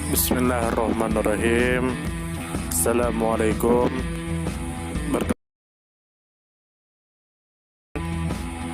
Bismillahirrahmanirrahim. Assalamualaikum.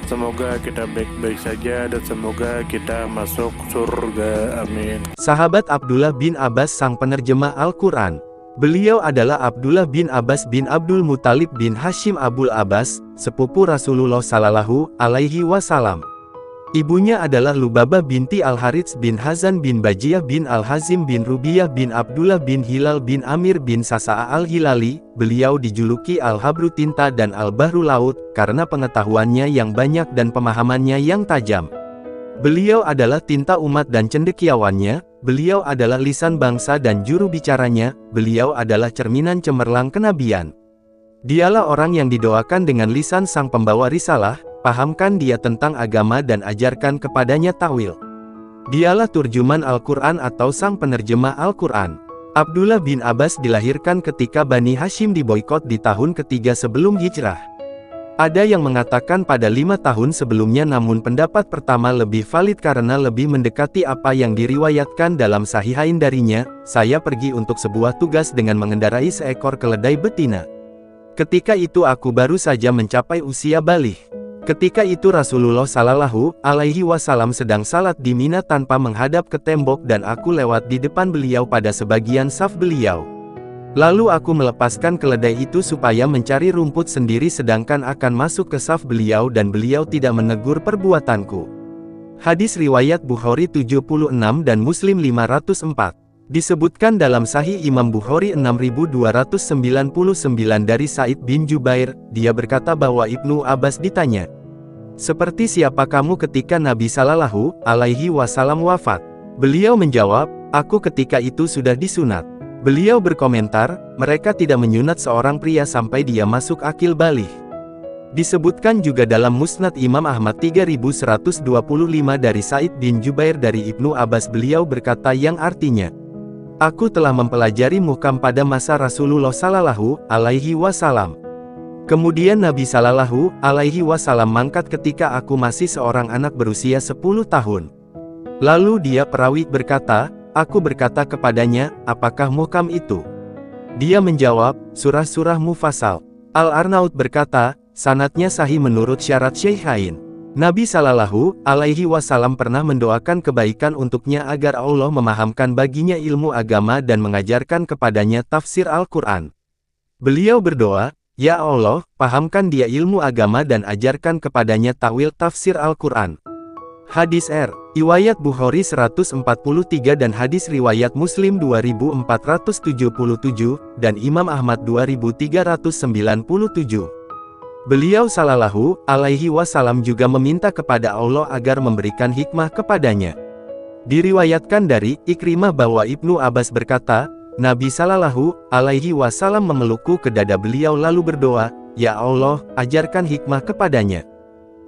Semoga kita baik-baik saja dan semoga kita masuk surga. Amin. Sahabat Abdullah bin Abbas sang penerjemah Al-Quran. Beliau adalah Abdullah bin Abbas bin Abdul Muthalib bin Hashim Abul Abbas, sepupu Rasulullah Sallallahu Alaihi Wasallam. Ibunya adalah Lubabah binti Al-Harits bin Hazan bin Bajiyah bin Al-Hazim bin Rubiyah bin Abdullah bin Hilal bin Amir bin Sasa'a Al-Hilali. Beliau dijuluki Al-Habru Tinta dan Al-Bahru Laut, karena pengetahuannya yang banyak dan pemahamannya yang tajam. Beliau adalah tinta umat dan cendekiawannya, beliau adalah lisan bangsa dan juru bicaranya, beliau adalah cerminan cemerlang kenabian. Dialah orang yang didoakan dengan lisan sang pembawa risalah, pahamkan dia tentang agama dan ajarkan kepadanya ta'wil. Dialah turjuman Al-Quran atau sang penerjemah Al-Quran. Abdullah bin Abbas dilahirkan ketika Bani Hashim diboikot di tahun ketiga sebelum hijrah. Ada yang mengatakan pada 5 tahun sebelumnya, namun pendapat pertama lebih valid karena lebih mendekati apa yang diriwayatkan dalam Sahihain darinya. Saya pergi untuk sebuah tugas dengan mengendarai seekor keledai betina. Ketika itu aku baru saja mencapai usia baligh. Ketika itu Rasulullah Sallallahu Alaihi Wasallam sedang salat di Mina tanpa menghadap ke tembok dan aku lewat di depan beliau pada sebagian saf beliau. Lalu aku melepaskan keledai itu supaya mencari rumput sendiri sedangkan akan masuk ke saf beliau dan beliau tidak menegur perbuatanku. Hadis riwayat Bukhari 76 dan Muslim 504. Disebutkan dalam Sahih Imam Bukhari 6299 dari Sa'id bin Jubair, dia berkata bahwa Ibnu Abbas ditanya, "Seperti siapa kamu ketika Nabi Sallallahu Alaihi Wasallam wafat?" Beliau menjawab, "Aku ketika itu sudah disunat." Beliau berkomentar, "Mereka tidak menyunat seorang pria sampai dia masuk akil baligh." Disebutkan juga dalam Musnad Imam Ahmad 3125 dari Sa'id bin Jubair dari Ibnu Abbas, beliau berkata yang artinya, "Aku telah mempelajari muhkam pada masa Rasulullah Sallallahu Alaihi Wasallam. Kemudian Nabi Sallallahu Alaihi Wasallam mangkat ketika aku masih seorang anak berusia 10 tahun. Lalu dia perawi berkata, aku berkata kepadanya, apakah muhkam itu? Dia menjawab, surah-surah mufassal. Al-Arnaud berkata, sanadnya sahih menurut syarat Syekhain. Nabi Sallallahu Alaihi Wasallam pernah mendoakan kebaikan untuknya agar Allah memahamkan baginya ilmu agama dan mengajarkan kepadanya tafsir Al-Quran. Beliau berdoa, ya Allah, pahamkan dia ilmu agama dan ajarkan kepadanya ta'wil tafsir Al-Quran. Hadis riwayat Bukhari 143 dan hadis riwayat Muslim 2477, dan Imam Ahmad 2397. Beliau Sallallahu Alaihi Wasallam juga meminta kepada Allah agar memberikan hikmah kepadanya. Diriwayatkan dari Ikrimah bahwa Ibnu Abbas berkata, Nabi Sallallahu Alaihi Wasallam memelukku ke dada beliau lalu berdoa, ya Allah, ajarkan hikmah kepadanya.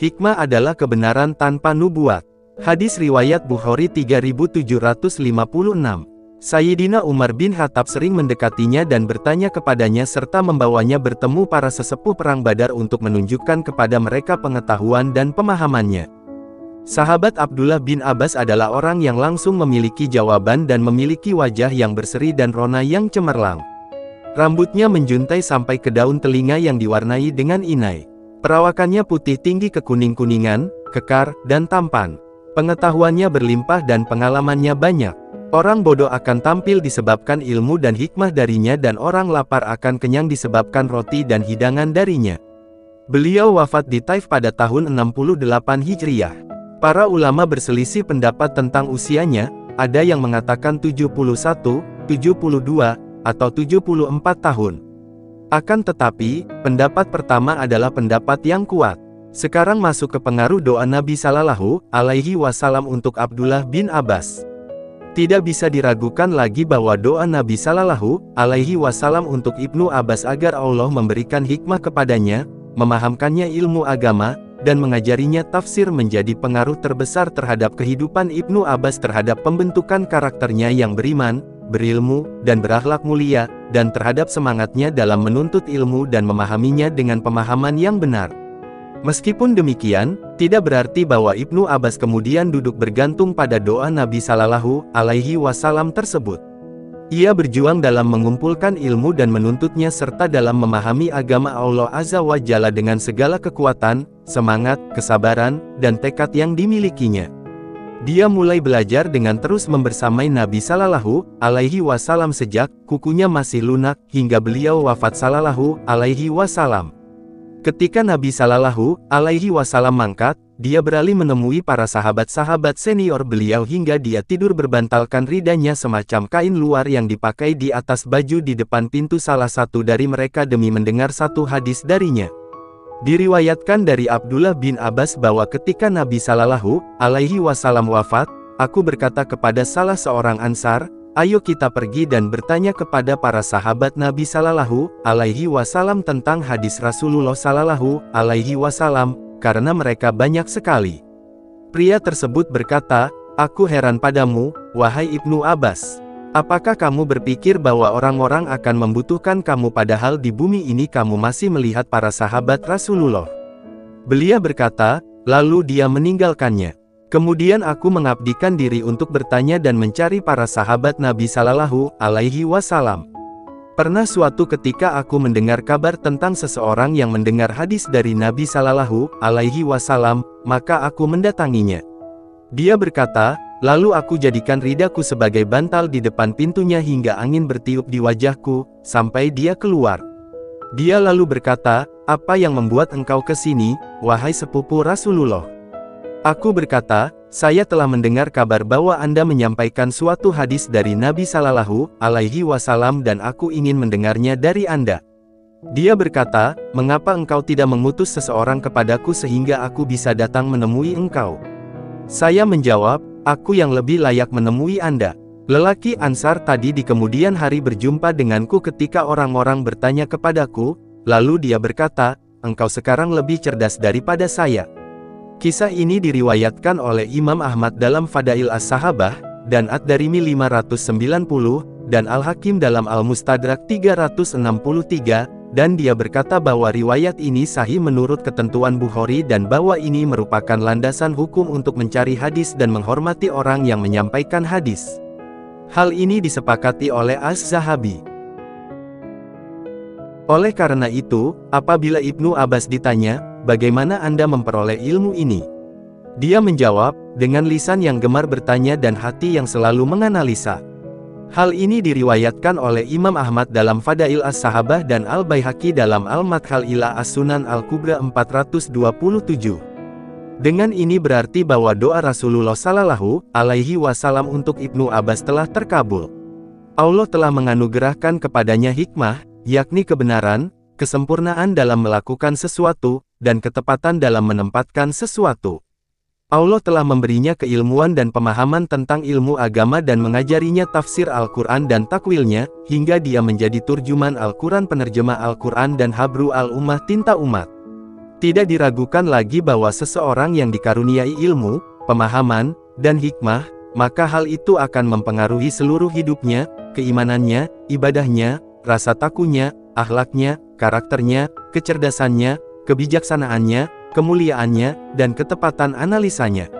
Hikmah adalah kebenaran tanpa nubuat. Hadis riwayat Bukhari 3756. Sayyidina Umar bin Khattab sering mendekatinya dan bertanya kepadanya serta membawanya bertemu para sesepuh perang Badar untuk menunjukkan kepada mereka pengetahuan dan pemahamannya. Sahabat Abdullah bin Abbas adalah orang yang langsung memiliki jawaban dan memiliki wajah yang berseri dan rona yang cemerlang. Rambutnya menjuntai sampai ke daun telinga yang diwarnai dengan inai. Perawakannya putih tinggi kekuning-kuningan, kekar, dan tampan. Pengetahuannya berlimpah dan pengalamannya banyak. Orang bodoh akan tampil disebabkan ilmu dan hikmah darinya dan orang lapar akan kenyang disebabkan roti dan hidangan darinya. Beliau wafat di Taif pada tahun 68 Hijriah. Para ulama berselisih pendapat tentang usianya, ada yang mengatakan 71, 72, atau 74 tahun. Akan tetapi, pendapat pertama adalah pendapat yang kuat. Sekarang masuk ke pengaruh doa Nabi Sallallahu Alaihi Wasallam untuk Abdullah bin Abbas. Tidak bisa diragukan lagi bahwa doa Nabi Sallallahu Alaihi Wasallam untuk Ibnu Abbas agar Allah memberikan hikmah kepadanya, memahamkannya ilmu agama, dan mengajarinya tafsir menjadi pengaruh terbesar terhadap kehidupan Ibnu Abbas terhadap pembentukan karakternya yang beriman, berilmu, dan berakhlak mulia, dan terhadap semangatnya dalam menuntut ilmu dan memahaminya dengan pemahaman yang benar. Meskipun demikian, tidak berarti bahwa Ibnu Abbas kemudian duduk bergantung pada doa Nabi Sallallahu Alaihi Wasallam tersebut. Ia berjuang dalam mengumpulkan ilmu dan menuntutnya serta dalam memahami agama Allah Azza wa Jalla dengan segala kekuatan, semangat, kesabaran, dan tekad yang dimilikinya. Dia mulai belajar dengan terus membersamai Nabi Sallallahu Alaihi Wasallam sejak kukunya masih lunak hingga beliau wafat Sallallahu Alaihi Wasallam. Ketika Nabi Sallallahu Alaihi Wasallam mangkat, dia beralih menemui para sahabat-sahabat senior beliau hingga dia tidur berbantalkan ridanya semacam kain luar yang dipakai di atas baju di depan pintu salah satu dari mereka demi mendengar satu hadis darinya. Diriwayatkan dari Abdullah bin Abbas bahwa ketika Nabi Sallallahu Alaihi Wasallam wafat, aku berkata kepada salah seorang Ansar, ayo kita pergi dan bertanya kepada para sahabat Nabi Sallallahu Alaihi Wasallam tentang hadis Rasulullah Sallallahu Alaihi Wasallam, karena mereka banyak sekali. Pria tersebut berkata, aku heran padamu, wahai Ibnu Abbas. Apakah kamu berpikir bahwa orang-orang akan membutuhkan kamu padahal di bumi ini kamu masih melihat para sahabat Rasulullah? Beliau berkata, lalu dia meninggalkannya. Kemudian aku mengabdikan diri untuk bertanya dan mencari para sahabat Nabi Sallallahu Alaihi Wasallam. Pernah suatu ketika aku mendengar kabar tentang seseorang yang mendengar hadis dari Nabi Sallallahu Alaihi Wasallam, maka aku mendatanginya. Dia berkata, lalu aku jadikan ridaku sebagai bantal di depan pintunya hingga angin bertiup di wajahku, sampai dia keluar. Dia lalu berkata, apa yang membuat engkau ke sini, wahai sepupu Rasulullah? Aku berkata, saya telah mendengar kabar bahwa Anda menyampaikan suatu hadis dari Nabi Sallallahu Alaihi Wasallam dan aku ingin mendengarnya dari Anda. Dia berkata, mengapa engkau tidak mengutus seseorang kepadaku sehingga aku bisa datang menemui engkau? Saya menjawab, aku yang lebih layak menemui Anda. Lelaki Ansar tadi di kemudian hari berjumpa denganku ketika orang-orang bertanya kepadaku, lalu dia berkata, engkau sekarang lebih cerdas daripada saya. Kisah ini diriwayatkan oleh Imam Ahmad dalam Fadail As-Sahabah, dan Ad-Darimi 590, dan Al-Hakim dalam Al-Mustadrak 363, dan dia berkata bahwa riwayat ini sahih menurut ketentuan Bukhari dan bahwa ini merupakan landasan hukum untuk mencari hadis dan menghormati orang yang menyampaikan hadis. Hal ini disepakati oleh Az-Zahabi. Oleh karena itu, apabila Ibnu Abbas ditanya, bagaimana Anda memperoleh ilmu ini? Dia menjawab, dengan lisan yang gemar bertanya dan hati yang selalu menganalisa. Hal ini diriwayatkan oleh Imam Ahmad dalam Fadail As-Sahabah dan Al-Baihaqi dalam Al-Madkhal ila As-Sunan Al-Kubra 427. Dengan ini berarti bahwa doa Rasulullah Sallallahu Alaihi Wasallam untuk Ibnu Abbas telah terkabul. Allah telah menganugerahkan kepadanya hikmah, yakni kebenaran, kesempurnaan dalam melakukan sesuatu, dan ketepatan dalam menempatkan sesuatu. Allah telah memberinya keilmuan dan pemahaman tentang ilmu agama dan mengajarinya tafsir Al-Quran dan takwilnya, hingga dia menjadi turjuman Al-Quran, penerjemah Al-Quran dan habru al-ummah, tinta umat. Tidak diragukan lagi bahwa seseorang yang dikaruniai ilmu, pemahaman, dan hikmah, maka hal itu akan mempengaruhi seluruh hidupnya, keimanannya, ibadahnya, rasa takutnya, akhlaknya, karakternya, kecerdasannya, kebijaksanaannya, kemuliaannya, dan ketepatan analisanya.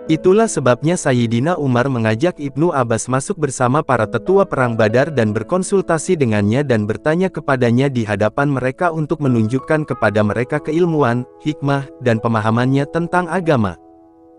Itulah sebabnya Sayyidina Umar mengajak Ibnu Abbas masuk bersama para tetua perang Badar dan berkonsultasi dengannya dan bertanya kepadanya di hadapan mereka untuk menunjukkan kepada mereka keilmuan, hikmah, dan pemahamannya tentang agama.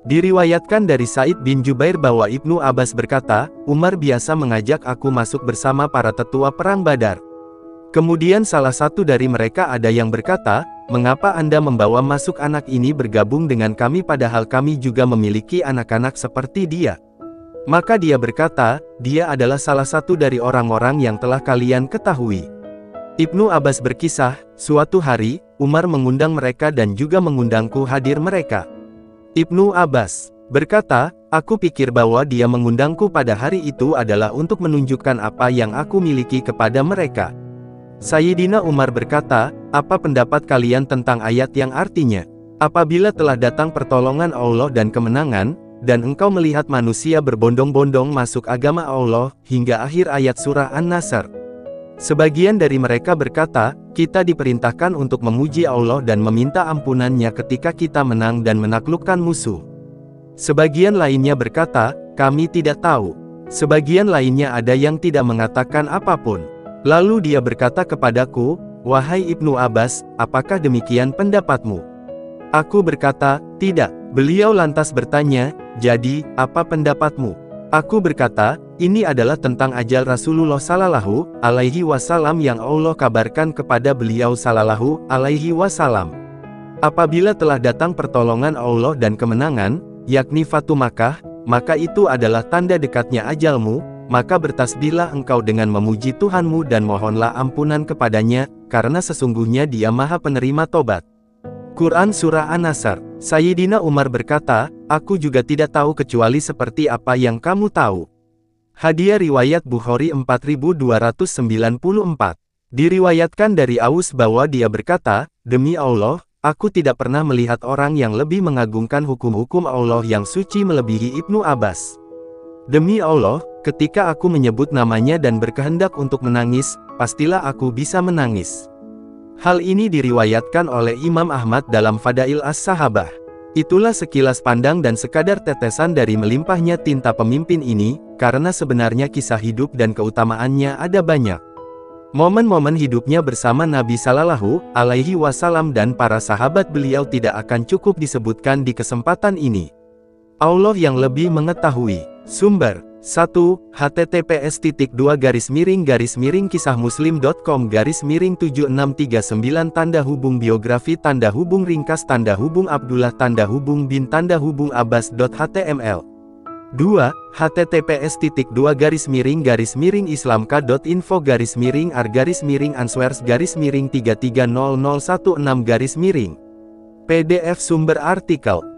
Diriwayatkan dari Sa'id bin Jubair bahwa Ibnu Abbas berkata, Umar biasa mengajak aku masuk bersama para tetua perang Badar. Kemudian salah satu dari mereka ada yang berkata, mengapa Anda membawa masuk anak ini bergabung dengan kami padahal kami juga memiliki anak-anak seperti dia? Maka dia berkata, dia adalah salah satu dari orang-orang yang telah kalian ketahui. Ibnu Abbas berkisah, suatu hari, Umar mengundang mereka dan juga mengundangku hadir mereka. Ibnu Abbas berkata, aku pikir bahwa dia mengundangku pada hari itu adalah untuk menunjukkan apa yang aku miliki kepada mereka. Sayyidina Umar berkata, apa pendapat kalian tentang ayat yang artinya, apabila telah datang pertolongan Allah dan kemenangan, dan engkau melihat manusia berbondong-bondong masuk agama Allah, hingga akhir ayat surah An-Nasr. Sebagian dari mereka berkata, kita diperintahkan untuk memuji Allah dan meminta ampunannya ketika kita menang dan menaklukkan musuh. Sebagian lainnya berkata, kami tidak tahu. Sebagian lainnya ada yang tidak mengatakan apapun. Lalu dia berkata kepadaku, "Wahai Ibnu Abbas, apakah demikian pendapatmu?" Aku berkata, "Tidak." Beliau lantas bertanya, "Jadi, apa pendapatmu?" Aku berkata, "Ini adalah tentang ajal Rasulullah Sallallahu Alaihi Wasallam yang Allah kabarkan kepada beliau Sallallahu Alaihi Wasallam. Apabila telah datang pertolongan Allah dan kemenangan, yakni Fatu Makkah, maka itu adalah tanda dekatnya ajalmu, maka bertasbihlah engkau dengan memuji Tuhanmu dan mohonlah ampunan kepadanya, karena sesungguhnya Dia Maha Penerima Tobat." Quran Surah An-Nasr. Sayyidina Umar berkata, "Aku juga tidak tahu kecuali seperti apa yang kamu tahu." Hadiah riwayat Bukhari 4294. Diriwayatkan dari Aus bahwa dia berkata, "Demi Allah, aku tidak pernah melihat orang yang lebih mengagungkan hukum-hukum Allah yang suci melebihi Ibnu Abbas. Demi Allah, ketika aku menyebut namanya dan berkehendak untuk menangis, pastilah aku bisa menangis." Hal ini diriwayatkan oleh Imam Ahmad dalam Fadail As-Sahabah. Itulah sekilas pandang dan sekadar tetesan dari melimpahnya tinta pemimpin ini, karena sebenarnya kisah hidup dan keutamaannya ada banyak. Momen-momen hidupnya bersama Nabi Sallallahu Alaihi Wasallam dan para sahabat beliau tidak akan cukup disebutkan di kesempatan ini. Allah yang lebih mengetahui. Sumber 1. https://kisahmuslim.com/7639 _biografi _ringkas Abdullah bin Abbas.html 2. https://islamka.info_ar_answers_330016 PDF sumber artikel.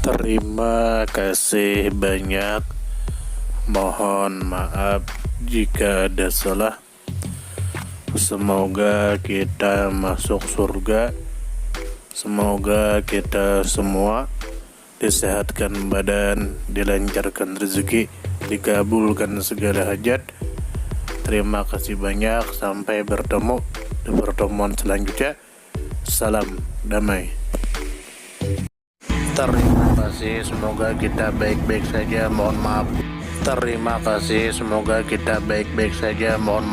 Terima kasih banyak. Mohon maaf jika ada salah. Semoga kita masuk surga. Semoga kita semua disehatkan badan, dilancarkan rezeki, dikabulkan segala hajat. Terima kasih banyak. Sampai bertemu di pertemuan selanjutnya. Salam damai. Terima kasih, semoga kita baik-baik saja. Mohon maaf. Terima kasih, semoga kita baik-baik saja. Mohon maaf.